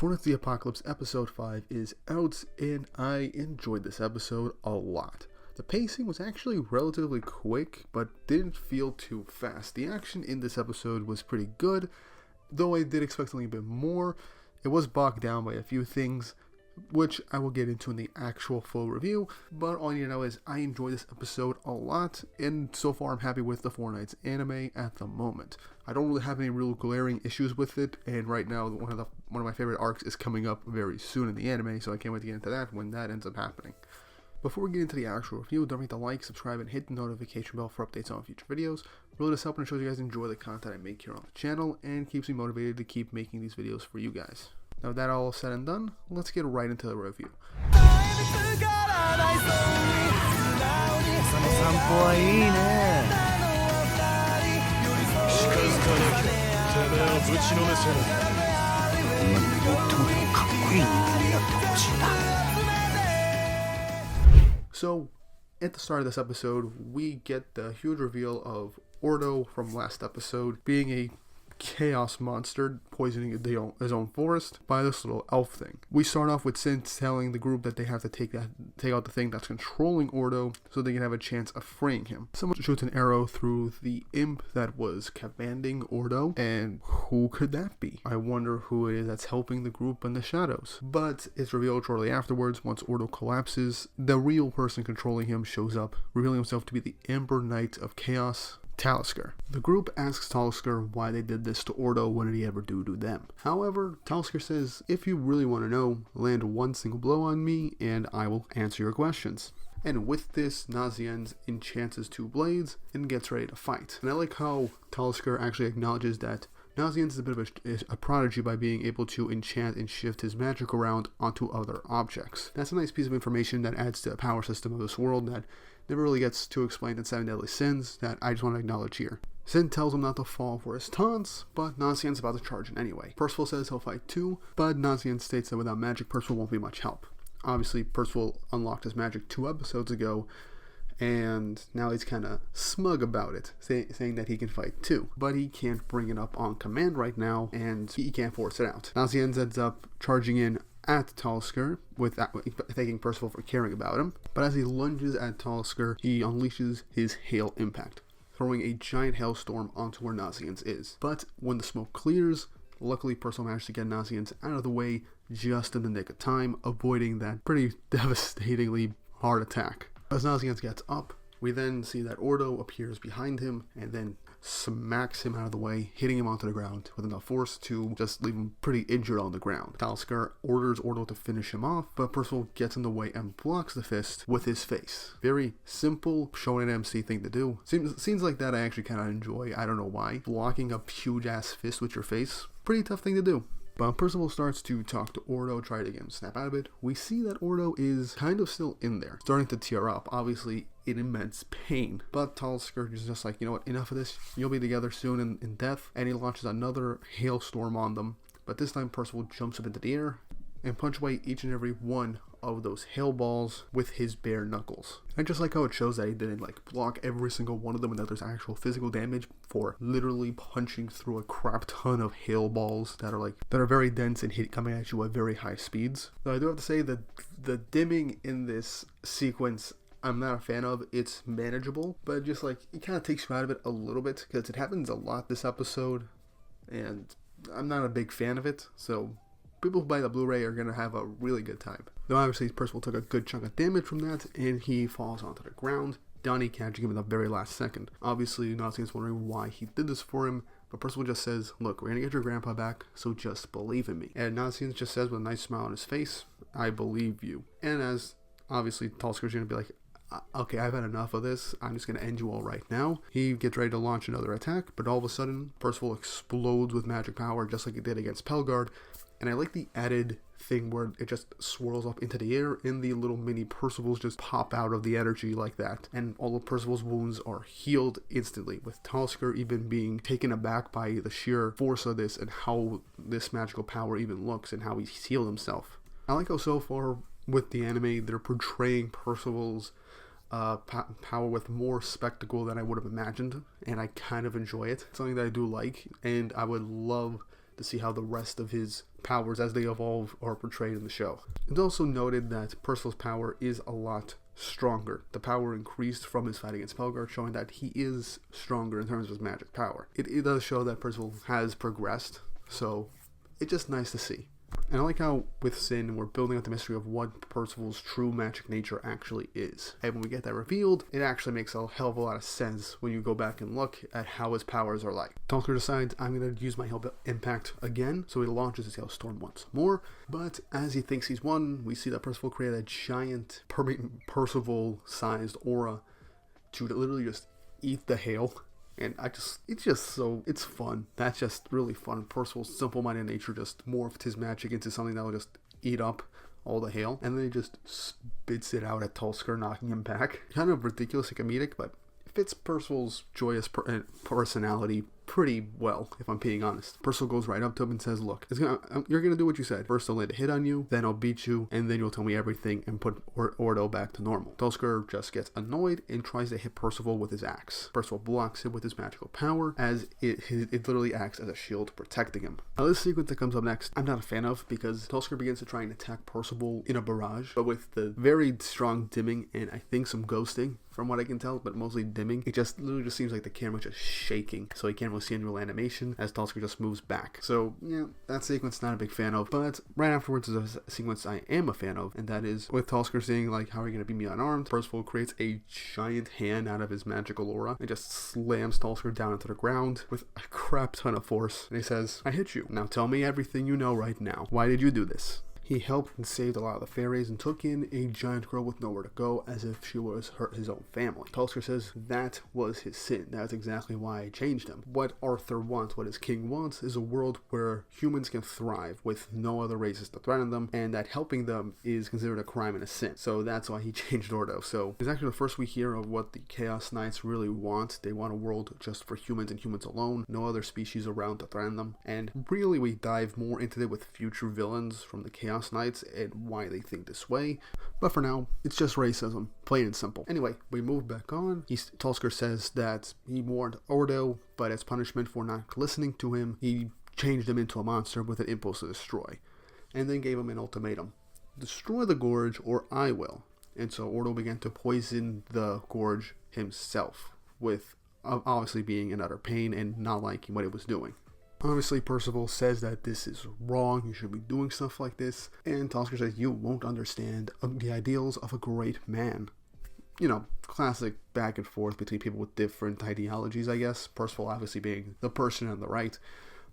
Four Knights of the Apocalypse Episode 5 is out, and I enjoyed this episode a lot. The pacing was actually relatively quick, but didn't feel too fast. The action in this episode was pretty good, though I did expect something a bit more. It was bogged down by a few things, which I will get into in the actual full review, but all you know is I enjoyed this episode a lot, and so far I'm happy with the Four Knights anime at the moment. I don't really have any real glaring issues with it, and right now one of my favorite arcs is coming up very soon in the anime, so I can't wait to get into that when that ends up happening. Before we get into the actual review, don't forget to like, subscribe, and hit the notification bell for updates on future videos. Really does help and shows you guys enjoy the content I make here on the channel, and keeps me motivated to keep making these videos for you guys. Now with that all said and done, let's get right into the review. So, at the start of this episode, we get the huge reveal of Ordo from last episode being a chaos monster poisoning his own forest by this little elf thing. We start off with Sin telling the group that they have to take out the thing that's controlling Ordo so they can have a chance of freeing him. Someone shoots an arrow through the imp that was commanding Ordo, and who could that be? I wonder who it is that's helping the group in the shadows. But it's revealed shortly afterwards, once Ordo collapses, the real person controlling him shows up, revealing himself to be the Ember Knight of Chaos, Talisker. The group asks Talisker why they did this to Ordo. What did he ever do to them? However, Talisker says, if you really want to know, land one single blow on me and I will answer your questions. And with this, Nazianz enchants his two blades and gets ready to fight. And I like how Talisker actually acknowledges that Nazianz is a bit of a prodigy by being able to enchant and shift his magic around onto other objects. That's a nice piece of information that adds to the power system of this world that never really gets too explained in Seven Deadly Sins that I just want to acknowledge here. Sin tells him not to fall for his taunts, but Nazianz is about to charge in anyway. Percival says he'll fight too, but Nazianz states that without magic, Percival won't be much help. Obviously, Percival unlocked his magic 2 episodes ago, and now he's kind of smug about it, saying that he can fight too. But he can't bring it up on command right now, and he can't force it out. Nazianz ends up charging in at Talisker, thanking Percival for caring about him. But as he lunges at Talisker, he unleashes his Hail Impact, throwing a giant hailstorm onto where Nazianz is. But when the smoke clears, luckily Percival managed to get Nazianz out of the way just in the nick of time, avoiding that pretty devastatingly hard attack. As Nazianz gets up, we then see that Ordo appears behind him and then smacks him out of the way, hitting him onto the ground with enough force to just leave him pretty injured on the ground. Talisker orders Ordo to finish him off, but Percival gets in the way and blocks the fist with his face. Very simple shonen MC thing to do. Scenes like that I actually kind of enjoy. I don't know why. Blocking a huge ass fist with your face, pretty tough thing to do. But Percival starts to talk to Ordo, try to get him to snap out of it. We see that Ordo is kind of still in there, starting to tear up, obviously in immense pain. But Talisker is just like, you know what, enough of this, you'll be together soon in death. And he launches another hailstorm on them. But this time Percival jumps up into the air and punches away each and every one of those hail balls with his bare knuckles. I just like how it shows that he didn't block every single one of them and that there's actual physical damage for literally punching through a crap ton of hail balls that are very dense and coming at you at very high speeds. Though I do have to say that the dimming in this sequence I'm not a fan of. It's manageable, but just it kind of takes you out of it a little bit because it happens a lot this episode and I'm not a big fan of it, so people who buy the Blu-ray are going to have a really good time. Though obviously Percival took a good chunk of damage from that, and he falls onto the ground, Donnie catching him in the very last second. Obviously, Nazianz wondering why he did this for him, but Percival just says, look, we're going to get your grandpa back, so just believe in me. And Nazianz just says with a nice smile on his face, I believe you. And as obviously Talisker's going to be like, okay, I've had enough of this, I'm just going to end you all right now. He gets ready to launch another attack, but all of a sudden, Percival explodes with magic power just like he did against Pelgard. And I like the added thing where it just swirls up into the air and the little mini Percivals just pop out of the energy like that. And all of Percival's wounds are healed instantly, with Talisker even being taken aback by the sheer force of this and how this magical power even looks and how he's healed himself. I like how so far with the anime they're portraying Percival's power with more spectacle than I would have imagined, and I kind of enjoy it. It's something that I do like, and I would love to see how the rest of his powers as they evolve are portrayed in the show. It's also noted that Percival's power is a lot stronger. The power increased from his fight against Pelgar, showing that he is stronger in terms of his magic power. It does show that Percival has progressed, so it's just nice to see. And I like how with Sin, we're building up the mystery of what Percival's true magic nature actually is. And when we get that revealed, it actually makes a hell of a lot of sense when you go back and look at how his powers are like. Talisker decides, I'm going to use my Hail Impact again, so he launches his Hailstorm once more. But as he thinks he's won, we see that Percival created a giant Percival-sized aura to literally just eat the hail. And it's fun. That's just really fun. Percival's simple-minded nature just morphed his magic into something that will just eat up all the hail. And then he just spits it out at Talisker, knocking him back. Kind of ridiculous and comedic, but it fits Percival's joyous personality pretty well, if I'm being honest. Percival goes right up to him and says, look, you're going to do what you said. First I'll land a hit on you, then I'll beat you, and then you'll tell me everything and put Ordo back to normal. Talisker just gets annoyed and tries to hit Percival with his axe. Percival blocks it with his magical power, as it literally acts as a shield protecting him. Now this sequence that comes up next, I'm not a fan of, because Talisker begins to try and attack Percival in a barrage, but with the very strong dimming and I think some ghosting, from what I can tell, but mostly dimming. It just literally just seems like the camera just shaking, so you can't really see any real animation as Talisker just moves back. So yeah, that sequence not a big fan of, but right afterwards is a sequence I am a fan of, and that is with Talisker saying like, how are you going to beat me unarmed? Percival creates a giant hand out of his magical aura and just slams Talisker down into the ground with a crap ton of force, and he says, I hit you. Now tell me everything you know right now. Why did you do this? He helped and saved a lot of the fairies and took in a giant girl with nowhere to go as if she was his own family. Talisker says that was his sin. That's exactly why I changed him. What Arthur wants, what his king wants, is a world where humans can thrive with no other races to threaten them, and that helping them is considered a crime and a sin. So that's why he changed Ordo. So it's actually the first we hear of what the Chaos Knights really want. They want a world just for humans and humans alone, no other species around to threaten them. And really we dive more into it with future villains from the Chaos Knights and why they think this way, but for now it's just racism, plain and simple. Anyway, we move back on. Talisker says that he warned Ordo, but as punishment for not listening to him, he changed him into a monster with an impulse to destroy, and then gave him an ultimatum: destroy the gorge or I will. And so Ordo began to poison the gorge himself, with obviously being in utter pain and not liking what it was doing. Obviously, Percival says that this is wrong, you shouldn't be doing stuff like this, and Talisker says you won't understand the ideals of a great man. You know, classic back and forth between people with different ideologies, I guess. Percival obviously being the person on the right,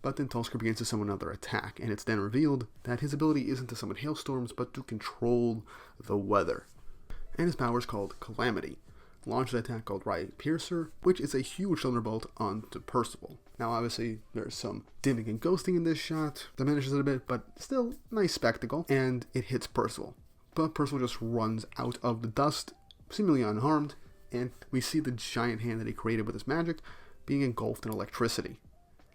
but then Talisker begins to summon another attack, and it's then revealed that his ability isn't to summon hailstorms, but to control the weather. And his power is called Calamity. Launches an attack called Riot Piercer, which is a huge thunderbolt onto Percival. Now obviously there's some dimming and ghosting in this shot, diminishes it a bit, but still nice spectacle, and it hits Percival. But Percival just runs out of the dust, seemingly unharmed, and we see the giant hand that he created with his magic being engulfed in electricity.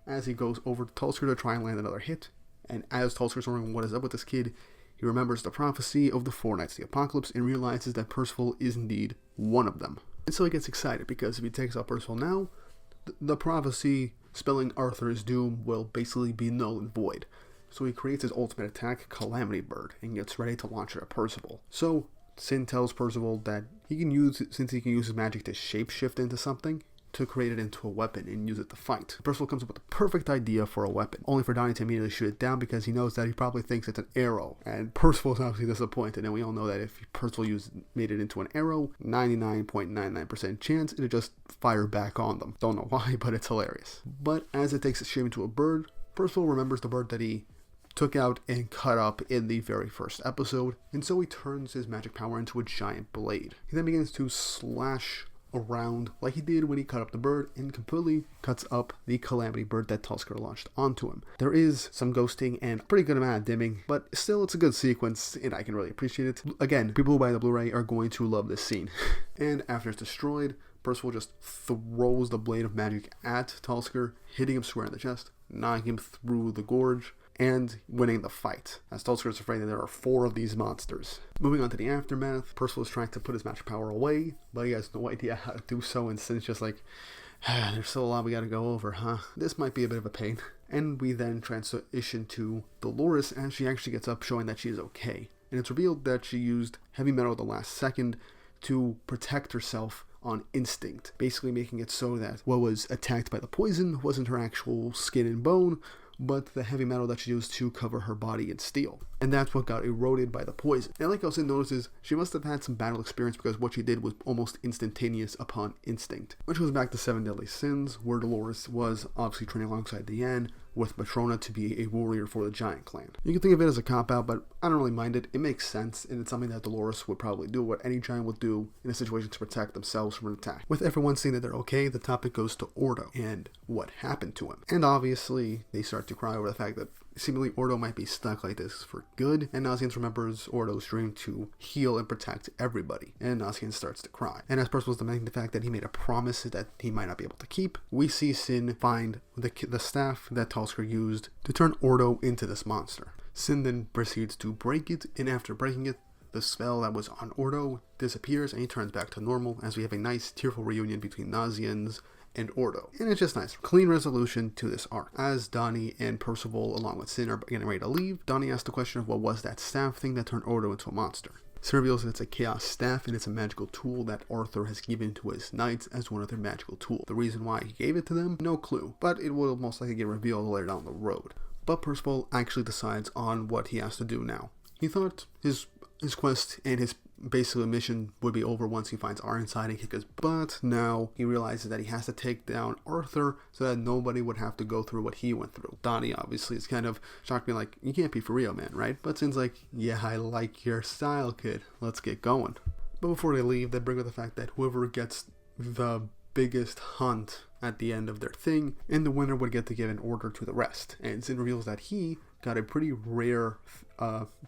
As he goes over to Talisker to try and land another hit, and as Talisker's wondering what is up with this kid, he remembers the prophecy of the Four Knights of the Apocalypse and realizes that Percival is indeed one of them. And so he gets excited because if he takes out Percival now, the prophecy spelling Arthur's doom will basically be null and void. So he creates his ultimate attack, Calamity Bird, and gets ready to launch it at Percival. So Sin tells Percival that since he can use his magic to shapeshift into something, to create it into a weapon and use it to fight. Percival comes up with the perfect idea for a weapon, only for Donnie to immediately shoot it down because he knows that he probably thinks it's an arrow, and Percival is obviously disappointed, and we all know that if Percival made it into an arrow, 99.99% chance it'll just fire back on them. Don't know why, but it's hilarious. But as it takes its shape into a bird, Percival remembers the bird that he took out and cut up in the very first episode, and so he turns his magic power into a giant blade. He then begins to slash around like he did when he cut up the bird and completely cuts up the Calamity Bird that Talisker launched onto him. There is some ghosting and a pretty good amount of dimming, but still it's a good sequence and I can really appreciate it. Again, people who buy the Blu-ray are going to love this scene. And after it's destroyed, Percival just throws the blade of magic at Talisker, hitting him square in the chest, knocking him through the gorge, and winning the fight, as Talisker is afraid that there are 4 of these monsters. Moving on to the aftermath, Percival is trying to put his magic power away, but he has no idea how to do so, and Sin's just like, there's still a lot we gotta go over, huh? This might be a bit of a pain. And we then transition to Dolores as she actually gets up, showing that she is okay. And it's revealed that she used heavy metal at the last second to protect herself on instinct, basically making it so that what was attacked by the poison wasn't her actual skin and bone, but the heavy metal that she used to cover her body in steel. And that's what got eroded by the poison. And like Elsa notices, she must have had some battle experience because what she did was almost instantaneous upon instinct. Which goes back to 7 Deadly Sins, where Dolores was obviously training alongside Diane with Matrona to be a warrior for the Giant Clan. You can think of it as a cop-out, but I don't really mind it. It makes sense, and it's something that Dolores would probably do, what any giant would do in a situation to protect themselves from an attack. With everyone saying that they're okay, the topic goes to Ordo, and what happened to him. And obviously, they start to cry over the fact that seemingly Ordo might be stuck like this for good, and Nazian remembers Ordo's dream to heal and protect everybody, and Nazian starts to cry. And as Percival's demanding the fact that he made a promise that he might not be able to keep, we see Sin find the staff that Talisker used to turn Ordo into this monster. Sin then proceeds to break it, and after breaking it, the spell that was on Ordo disappears and he turns back to normal as we have a nice tearful reunion between Nazians and Ordo. And it's just nice. Clean resolution to this arc. As Donnie and Percival, along with Sin, are getting ready to leave, Donnie asks the question of what was that staff thing that turned Ordo into a monster. Sin reveals that it's a chaos staff and it's a magical tool that Arthur has given to his knights as one of their magical tools. The reason why he gave it to them, no clue, but it will most likely get revealed later down the road. But Percival actually decides on what he has to do now. He thought his quest and his basically mission would be over once he finds Ironside and kick his butt. Now he realizes that he has to take down Arthur so that nobody would have to go through what he went through. Donnie obviously is kind of shocked, me like, you can't be for real, man, right? But Sin's like, yeah, I like your style, kid. Let's get going. But before they leave, they bring up the fact that whoever gets the biggest hunt at the end of their thing, and the winner would get to give an order to the rest. And Sin reveals that he got a pretty rare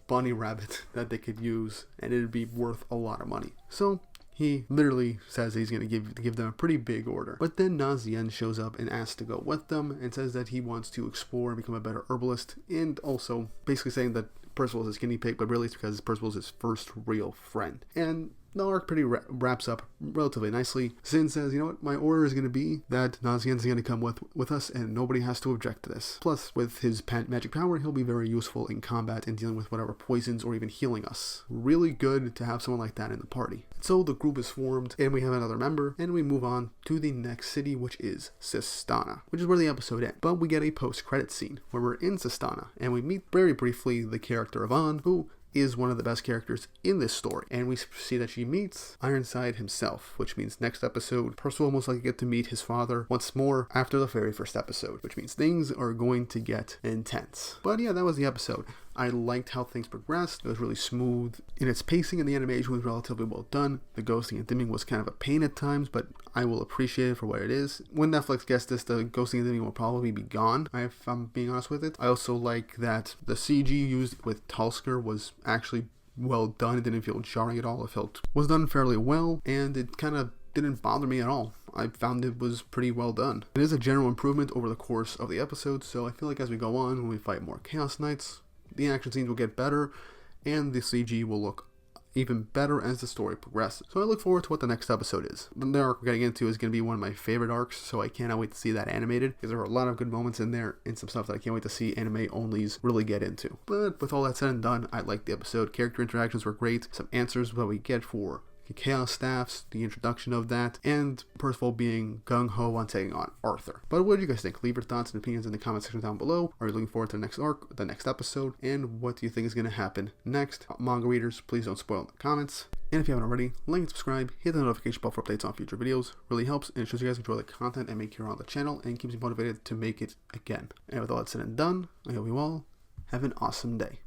bunny rabbit that they could use, and it'd be worth a lot of money. So he literally says he's going to give them a pretty big order. But then Nazian shows up and asks to go with them and says that he wants to explore and become a better herbalist, and also basically saying that Percival is his guinea pig, but really it's because Percival is his first real friend. And the arc pretty wraps up relatively nicely. Sin says, you know what, my order is going to be that Nazian's going to come with us and nobody has to object to this. Plus, with his magic power, he'll be very useful in combat and dealing with whatever poisons or even healing us. Really good to have someone like that in the party. So the group is formed and we have another member, and we move on to the next city, which is Sistana, which is where the episode ends. But we get a post-credit scene where we're in Sistana and we meet very briefly the character of An, who is one of the best characters in this story, and we see that she meets Ironside himself, which means next episode Percival will most likely get to meet his father once more after the very first episode, which means things are going to get intense. But yeah, that was the episode. I liked how things progressed. It was really smooth in its pacing, and the animation was relatively well done. The ghosting and dimming was kind of a pain at times, but I will appreciate it for what it is. When Netflix gets this, the ghosting and dimming will probably be gone, if I'm being honest with it. I also like that the CG used with Talisker was actually well done. It didn't feel jarring at all. It was done fairly well, and it kind of didn't bother me at all. I found it was pretty well done. It is a general improvement over the course of the episode, so I feel like as we go on, when we fight more Chaos Knights, the action scenes will get better, and the CG will look even better as the story progresses. So I look forward to what the next episode is. The arc we're getting into is going to be one of my favorite arcs, so I cannot wait to see that animated, because there are a lot of good moments in there, and some stuff that I can't wait to see anime-onlys really get into. But with all that said and done, I liked the episode. Character interactions were great, some answers that we get for Chaos Staffs, the introduction of that, and Percival being gung-ho on taking on Arthur. But what do you guys think? Leave your thoughts and opinions in the comment section down below. Are you looking forward to the next arc, the next episode, and what do you think is going to happen next? Manga readers, please don't spoil in the comments. And if you haven't already, like and subscribe, hit the notification bell for updates on future videos. Really helps, and it shows you guys enjoy the content and make you on the channel, and keeps me motivated to make it again. And with all that said and done, I hope you all have an awesome day.